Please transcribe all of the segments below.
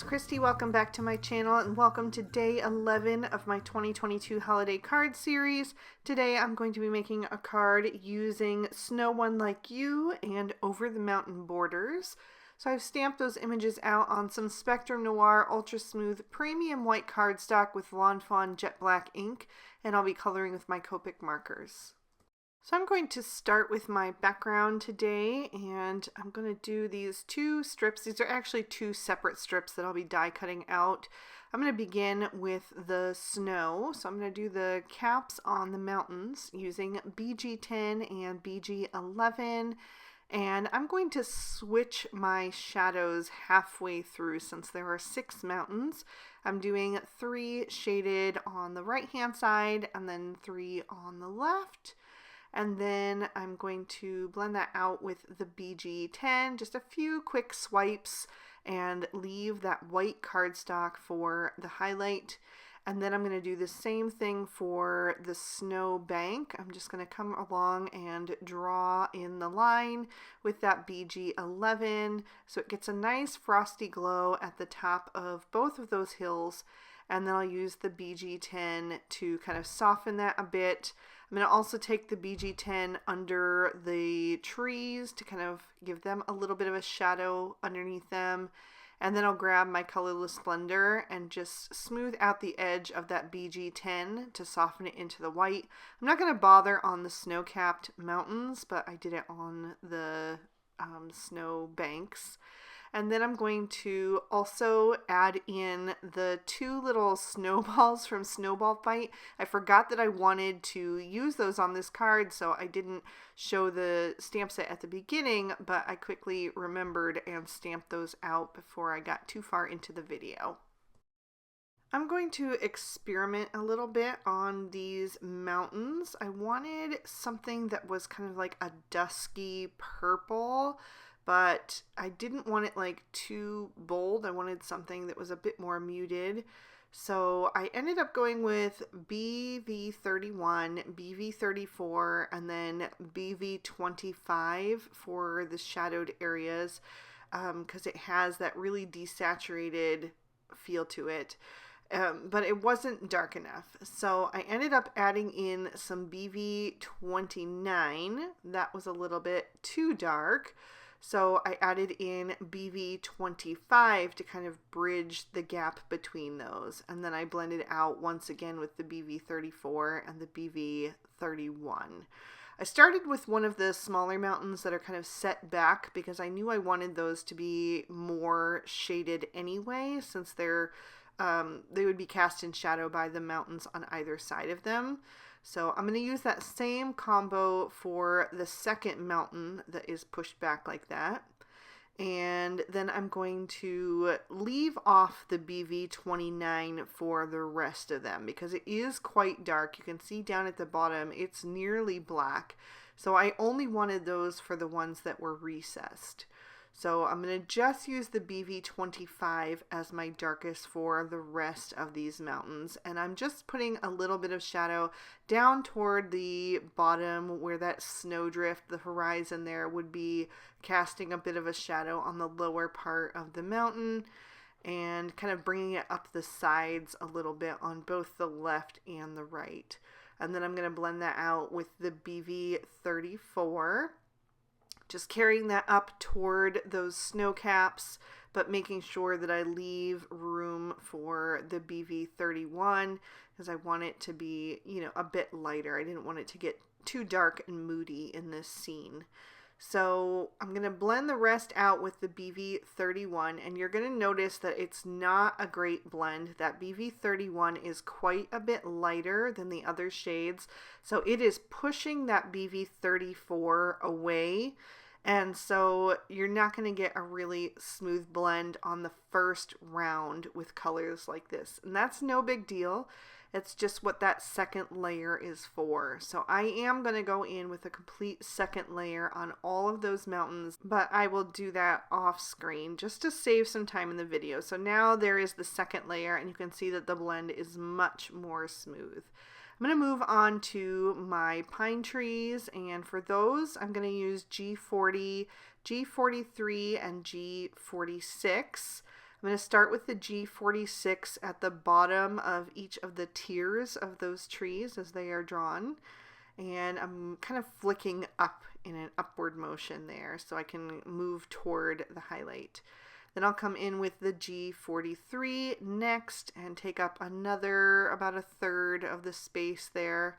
Christy. Welcome back to my channel and welcome to day 11 of my 2022 holiday card series. Today I'm going to be making a card using Snow One Like You and Over the Mountain borders. So I've stamped those images out on some Spectrum Noir Ultra Smooth Premium White cardstock with Lawn Fawn Jet Black ink, and I'll be coloring with my Copic markers. So I'm going to start with my background today, and I'm going to do these two strips. These are actually two separate strips that I'll be die cutting out. I'm going to begin with the snow. So I'm going to do the caps on the mountains using BG10 and BG11. And I'm going to switch my shadows halfway through since there are 6 mountains. I'm doing 3 shaded on the right hand side and then 3 on the left. And then I'm going to blend that out with the BG10, just a few quick swipes, and leave that white cardstock for the highlight. And then I'm going to do the same thing for the snow bank. I'm just going to come along and draw in the line with that BG11 so it gets a nice frosty glow at the top of both of those hills. And then I'll use the BG10 to kind of soften that a bit. I'm going to also take the BG10 under the trees to kind of give them a little bit of a shadow underneath them. And then I'll grab my Colorless Blender and just smooth out the edge of that BG10 to soften it into the white. I'm not going to bother on the snow-capped mountains, but I did it on the snow banks. And then I'm going to also add in the 2 little snowballs from Snowball Fight. I forgot that I wanted to use those on this card, so I didn't show the stamp set at the beginning, but I quickly remembered and stamped those out before I got too far into the video. I'm going to experiment a little bit on these mountains. I wanted something that was kind of like a dusky purple, but I didn't want it like too bold. I wanted something that was a bit more muted. So I ended up going with BV31, BV34, and then BV25 for the shadowed areas because it has that really desaturated feel to it. But it wasn't dark enough. So I ended up adding in some BV29. That was a little bit too dark. So I added in BV25 to kind of bridge the gap between those. And then I blended out once again with the BV34 and the BV31. I started with one of the smaller mountains that are kind of set back because I knew I wanted those to be more shaded anyway, since they would be cast in shadow by the mountains on either side of them. So I'm going to use that same combo for the second mountain that is pushed back like that. And then I'm going to leave off the BV29 for the rest of them because it is quite dark. You can see down at the bottom, it's nearly black. So I only wanted those for the ones that were recessed. So I'm going to just use the BV25 as my darkest for the rest of these mountains. And I'm just putting a little bit of shadow down toward the bottom where that snowdrift, the horizon there, would be casting a bit of a shadow on the lower part of the mountain and kind of bringing it up the sides a little bit on both the left and the right. And then I'm going to blend that out with the BV34. Just carrying that up toward those snow caps, but making sure that I leave room for the BV31 because I want it to be, a bit lighter. I didn't want it to get too dark and moody in this scene. So I'm going to blend the rest out with the BV31, and you're going to notice that it's not a great blend. That BV31 is quite a bit lighter than the other shades, so it is pushing that BV34 away. And so you're not going to get a really smooth blend on the first round with colors like this. And that's no big deal. It's just what that second layer is for. So I am going to go in with a complete second layer on all of those mountains, but I will do that off screen just to save some time in the video. So now there is the second layer, and you can see that the blend is much more smooth. I'm going to move on to my pine trees, and for those I'm going to use G40, G43, and G46. I'm going to start with the G46 at the bottom of each of the tiers of those trees as they are drawn. And I'm kind of flicking up in an upward motion there so I can move toward the highlight. Then I'll come in with the G43 next and take up another about a third of the space there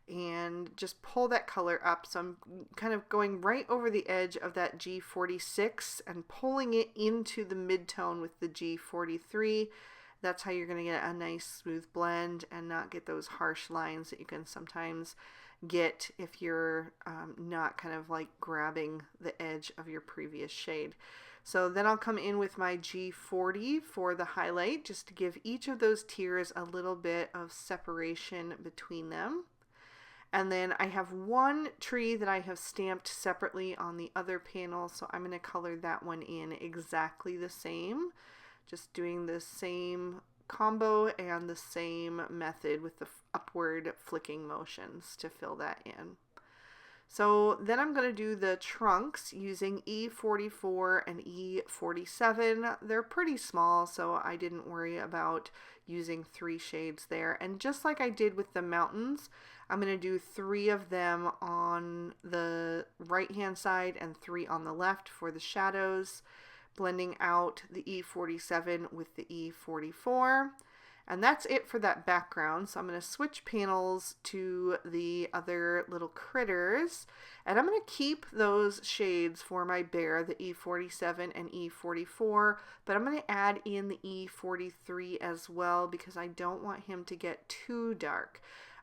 and just pull that color up. So I'm kind of going right over the edge of that G46 and pulling it into the mid-tone with the G43. That's how you're going to get a nice smooth blend and not get those harsh lines that you can sometimes get if you're not kind of like grabbing the edge of your previous shade. So then I'll come in with my G40 for the highlight just to give each of those tiers a little bit of separation between them. And then I have one tree that I have stamped separately on the other panel, so I'm going to color that one in exactly the same, just doing the same combo and the same method with the upward flicking motions to fill that in. So then I'm going to do the trunks using E44 and E47. They're pretty small, so I didn't worry about using 3 shades there. And just like I did with the mountains, I'm going to do 3 of them on the right hand side and 3 on the left for the shadows, blending out the E47 with the E44. And that's it for that background. So I'm going to switch panels to the other little critters. And I'm going to keep those shades for my bear, the E47 and E44. But I'm going to add in the E43 as well because I don't want him to get too dark.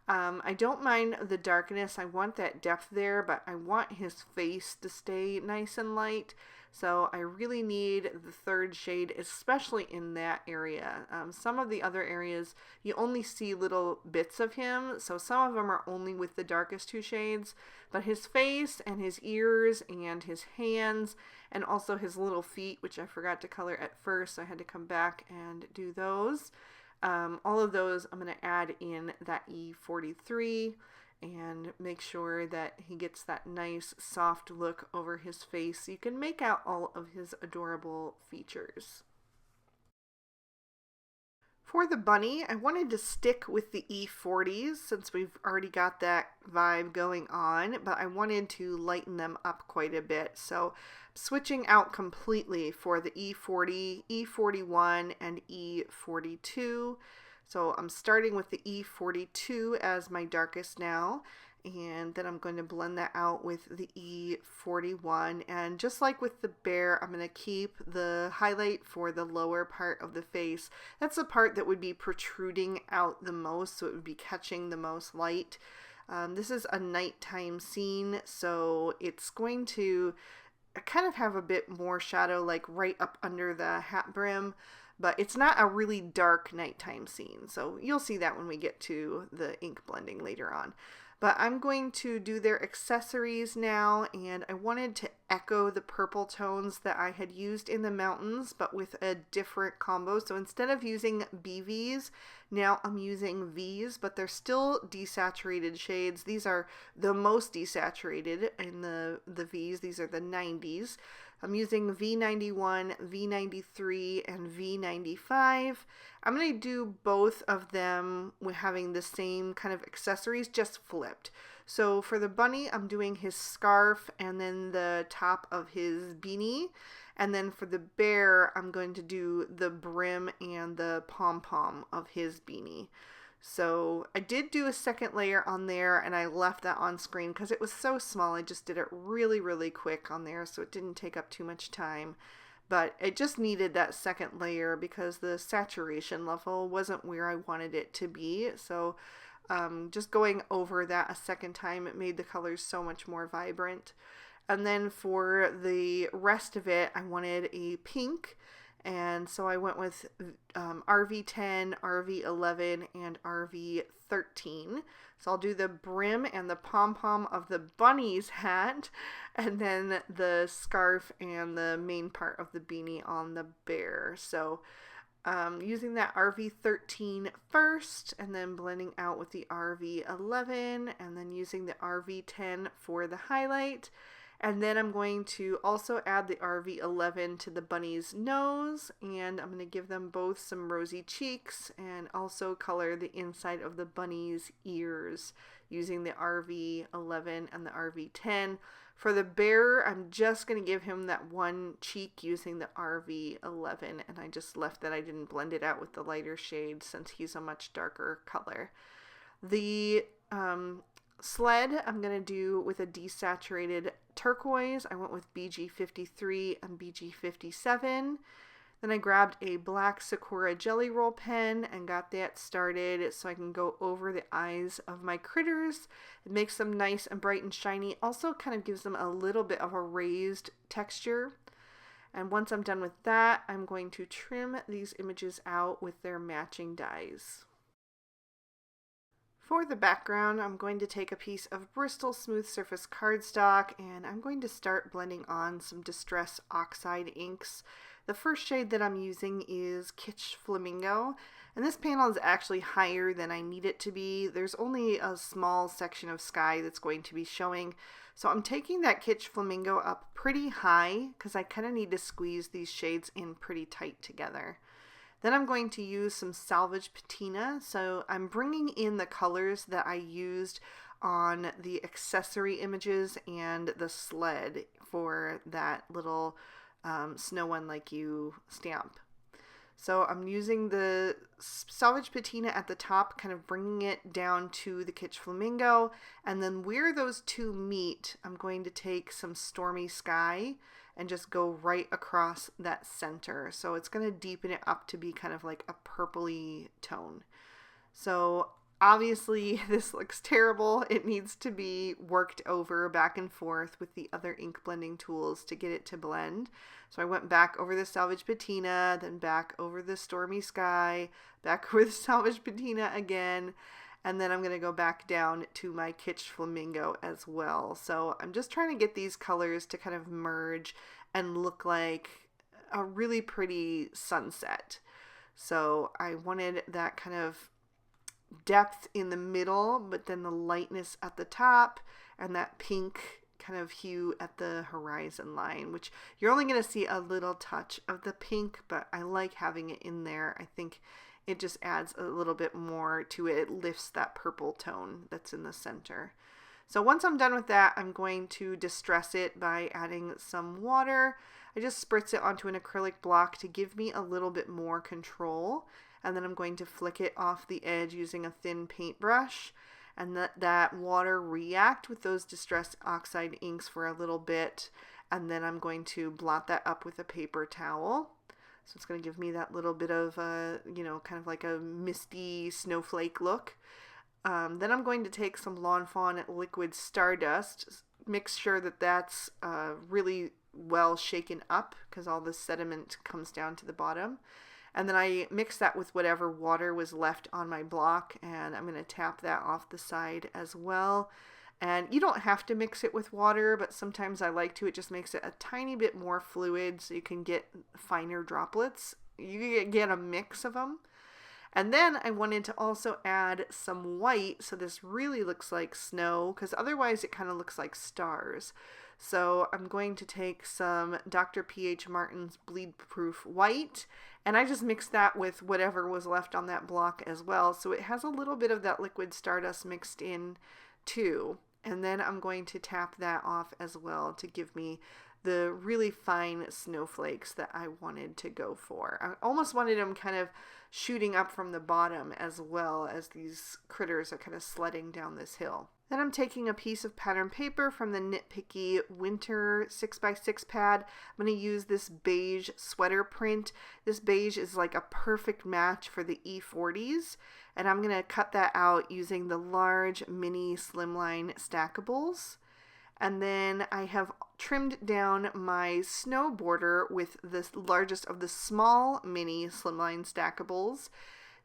I don't mind the darkness. I want that depth there, but I want his face to stay nice and light. So I really need the 3rd shade, especially in that area. Some of the other areas, you only see little bits of him. So some of them are only with the darkest 2 shades. But his face and his ears and his hands and also his little feet, which I forgot to color at first, so I had to come back and do those. All of those I'm going to add in that E43 and make sure that he gets that nice soft look over his face so you can make out all of his adorable features. For the bunny, I wanted to stick with the E40s since we've already got that vibe going on, but I wanted to lighten them up quite a bit. So switching out completely for the E40, E41, and E42. So I'm starting with the E42 as my darkest now, and then I'm going to blend that out with the E41. And just like with the bear, I'm going to keep the highlight for the lower part of the face. That's the part that would be protruding out the most, so it would be catching the most light. This is a nighttime scene, so it's going to kind of have a bit more shadow, like right up under the hat brim. But it's not a really dark nighttime scene, so you'll see that when we get to the ink blending later on. But I'm going to do their accessories now, and I wanted to echo the purple tones that I had used in the mountains, but with a different combo. So instead of using BVs, now I'm using Vs, but they're still desaturated shades. These are the most desaturated in the Vs. These are the 90s. I'm using V91, V93, and V95. I'm going to do both of them with having the same kind of accessories, just flipped. So for the bunny, I'm doing his scarf and then the top of his beanie. And then for the bear, I'm going to do the brim and the pom-pom of his beanie. So I did do a second layer on there, and I left that on screen because it was so small. I just did it really, really quick on there, so it didn't take up too much time. But it just needed that second layer because the saturation level wasn't where I wanted it to be. So just going over that a second time, it made the colors so much more vibrant. And then for the rest of it, I wanted a pink. And so I went with RV10, RV11, and RV13. So I'll do the brim and the pom-pom of the bunny's hat, and then the scarf and the main part of the beanie on the bear. So using that RV13 first, and then blending out with the RV11, and then using the RV10 for the highlight. And then I'm going to also add the RV11 to the bunny's nose, and I'm going to give them both some rosy cheeks and also color the inside of the bunny's ears using the RV11 and the RV10. For the bear, I'm just going to give him that one cheek using the RV11, and I just left that. I didn't blend it out with the lighter shade since he's a much darker color. The sled I'm going to do with a desaturated turquoise. I went with BG53 and BG57. Then I grabbed a black Sakura Jelly Roll pen and got that started so I can go over the eyes of my critters. It makes them nice and bright and shiny. Also kind of gives them a little bit of a raised texture. And once I'm done with that, I'm going to trim these images out with their matching dies. For the background, I'm going to take a piece of Bristol Smooth Surface cardstock and I'm going to start blending on some Distress Oxide inks. The first shade that I'm using is Kitsch Flamingo, and this panel is actually higher than I need it to be. There's only a small section of sky that's going to be showing, so I'm taking that Kitsch Flamingo up pretty high because I kind of need to squeeze these shades in pretty tight together. Then I'm going to use some Salvage Patina, so I'm bringing in the colors that I used on the accessory images and the sled for that little Snow One Like You stamp. So I'm using the Salvage Patina at the top, kind of bringing it down to the Kitsch Flamingo, and then where those two meet, I'm going to take some Stormy Sky and just go right across that center. So it's going to deepen it up to be kind of like a purpley tone. So obviously this looks terrible. It needs to be worked over back and forth with the other ink blending tools to get it to blend. So I went back over the Salvage Patina, then back over the Stormy Sky, back over the Salvage Patina again, and then I'm going to go back down to my Kitsch Flamingo as well. So I'm just trying to get these colors to kind of merge and look like a really pretty sunset. So I wanted that kind of depth in the middle, but then the lightness at the top and that pink kind of hue at the horizon line, which you're only going to see a little touch of the pink, but I like having it in there. I think it just adds a little bit more to it. It lifts that purple tone that's in the center. So once I'm done with that, I'm going to distress it by adding some water. I just spritz it onto an acrylic block to give me a little bit more control. And then I'm going to flick it off the edge using a thin paintbrush and let that water react with those Distress Oxide inks for a little bit. And then I'm going to blot that up with a paper towel. So it's going to give me that little bit of, kind of like a misty snowflake look. Then I'm going to take some Lawn Fawn liquid Stardust, make sure that that's really well shaken up because all the sediment comes down to the bottom. And then I mix that with whatever water was left on my block, and I'm going to tap that off the side as well. And you don't have to mix it with water, but sometimes I like to. It just makes it a tiny bit more fluid so you can get finer droplets. You get a mix of them. And then I wanted to also add some white, so this really looks like snow, because otherwise it kind of looks like stars. So I'm going to take some Dr. P.H. Martin's Bleed Proof White, and I just mixed that with whatever was left on that block as well. So it has a little bit of that liquid Stardust mixed in too. And then I'm going to tap that off as well to give me the really fine snowflakes that I wanted to go for. I almost wanted them kind of shooting up from the bottom as well as these critters are kind of sledding down this hill. Then I'm taking a piece of pattern paper from the Nitpicky Winter 6x6 pad. I'm going to use this beige sweater print. This beige is like a perfect match for the E40s. And I'm going to cut that out using the large mini Slimline stackables. And then I have trimmed down my snow border with the largest of the small mini Slimline stackables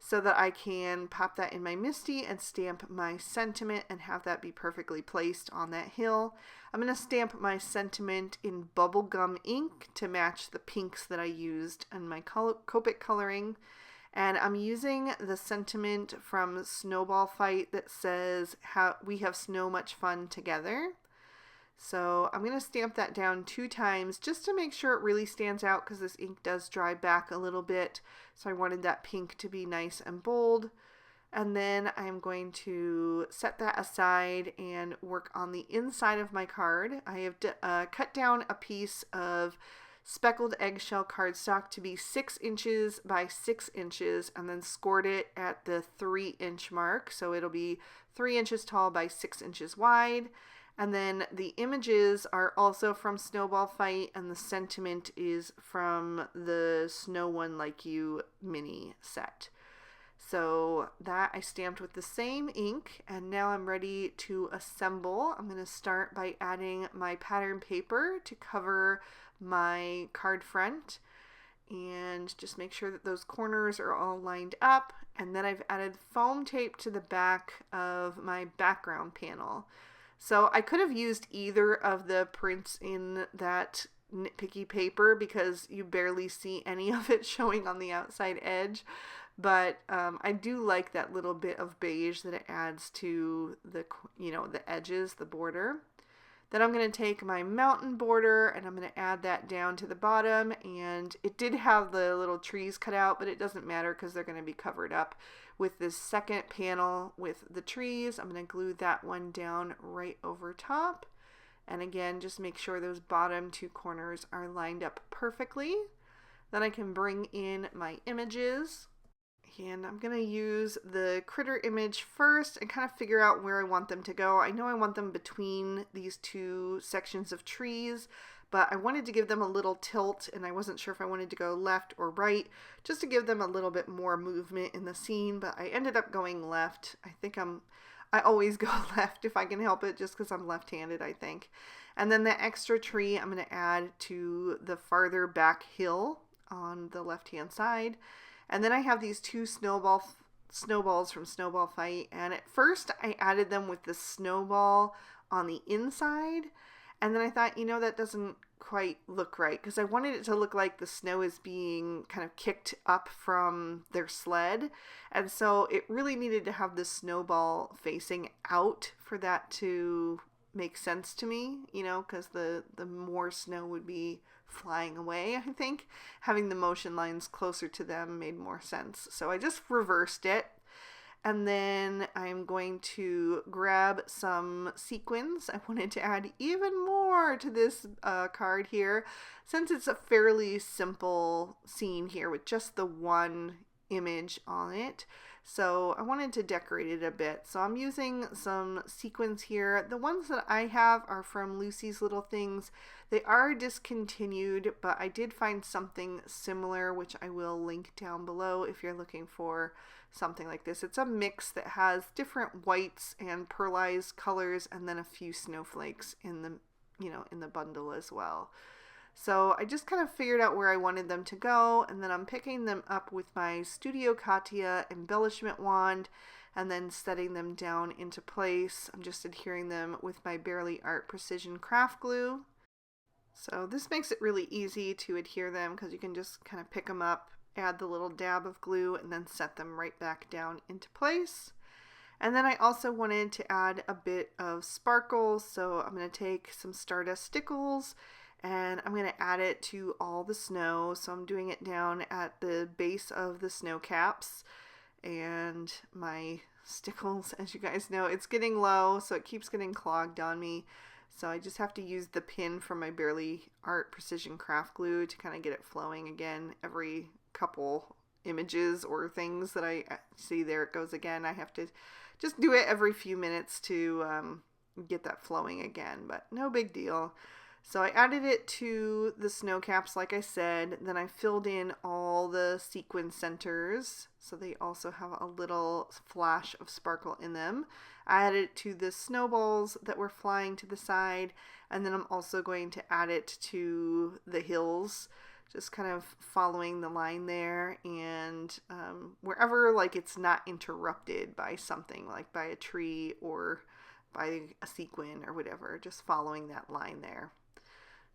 so that I can pop that in my MISTI and stamp my sentiment and have that be perfectly placed on that hill. I'm going to stamp my sentiment in bubblegum ink to match the pinks that I used in my Copic coloring. And I'm using the sentiment from Snowball Fight that says, "How we have snow much fun together." So I'm going to stamp that down 2 times just to make sure it really stands out, because this ink does dry back a little bit. So I wanted that pink to be nice and bold. And then I'm going to set that aside and work on the inside of my card. I have cut down a piece of speckled eggshell cardstock to be 6 inches by 6 inches, and then scored it at the 3-inch mark. So it'll be 3 inches tall by 6 inches wide. And then the images are also from Snowball Fight, and the sentiment is from the Snow One Like You mini set. So that I stamped with the same ink, and now I'm ready to assemble. I'm going to start by adding my pattern paper to cover my card front, and just make sure that those corners are all lined up. And then I've added foam tape to the back of my background panel. So I could have used either of the prints in that nitpicky paper, because you barely see any of it showing on the outside edge. But I do like that little bit of beige that it adds to the, the edges, the border. Then I'm going to take my mountain border and I'm going to add that down to the bottom. And it did have the little trees cut out, but it doesn't matter because they're going to be covered up with this second panel with the trees. I'm going to glue that one down right over top. And again, just make sure those bottom 2 corners are lined up perfectly. Then I can bring in my images. And I'm going to use the critter image first and kind of figure out where I want them to go. I know I want them between these 2 sections of trees, but I wanted to give them a little tilt, and I wasn't sure if I wanted to go left or right, just to give them a little bit more movement in the scene, but I ended up going left. I always go left if I can help it, just because I'm left-handed, I think. And then the extra tree I'm going to add to the farther back hill on the left-hand side. And then I have these 2 snowballs from Snowball Fight, and at first I added them with the snowball on the inside, and then I thought, that doesn't quite look right, because I wanted it to look like the snow is being kind of kicked up from their sled, and so it really needed to have the snowball facing out for that to make sense to me, because the more snow would be flying away. I think having the motion lines closer to them made more sense. So I just reversed it. And then I'm going to grab some sequins. I wanted to add even more to this card here, since it's a fairly simple scene here with just the one image on it. So I wanted to decorate it a bit. So I'm using some sequins here. The ones that I have are from Lucy's Little Things. They are discontinued, but I did find something similar, which I will link down below if you're looking for something like this. It's a mix that has different whites and pearlized colors, and then a few snowflakes in the, in the bundle as well. So I just kind of figured out where I wanted them to go, and then I'm picking them up with my Studio Katia embellishment wand and then setting them down into place. I'm just adhering them with my Barely Art Precision Craft Glue. So this makes it really easy to adhere them, because you can just kind of pick them up, add the little dab of glue, and then set them right back down into place. And then I also wanted to add a bit of sparkle, so I'm going to take some Stardust Stickles and I'm going to add it to all the snow. So I'm doing it down at the base of the snow caps, and my stickles, as you guys know, it's getting low, so it keeps getting clogged on me. So I just have to use the pin from my Barely Art Precision Craft Glue to kind of get it flowing again. Every couple images or things that I see, there it goes again. I have to just do it every few minutes to get that flowing again, but no big deal. So I added it to the snow caps, like I said. Then I filled in all the sequin centers, so they also have a little flash of sparkle in them. I added it to the snowballs that were flying to the side, and then I'm also going to add it to the hills, just kind of following the line there, and wherever like it's not interrupted by something, like by a tree or by a sequin or whatever, just following that line there.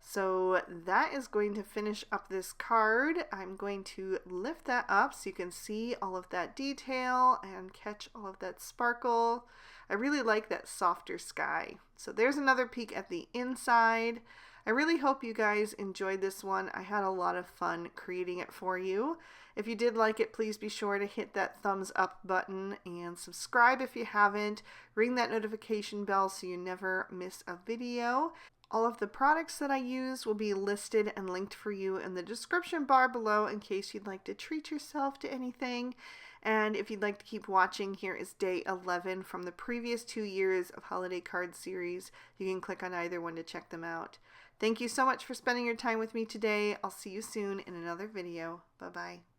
So that is going to finish up this card. I'm going to lift that up so you can see all of that detail and catch all of that sparkle. I really like that softer sky. So there's another peek at the inside. I really hope you guys enjoyed this one. I had a lot of fun creating it for you. If you did like it, please be sure to hit that thumbs up button and subscribe if you haven't. Ring that notification bell so you never miss a video. All of the products that I use will be listed and linked for you in the description bar below in case you'd like to treat yourself to anything. And if you'd like to keep watching, here is day 11 from the previous 2 years of holiday card series. You can click on either one to check them out. Thank you so much for spending your time with me today. I'll see you soon in another video. Bye-bye.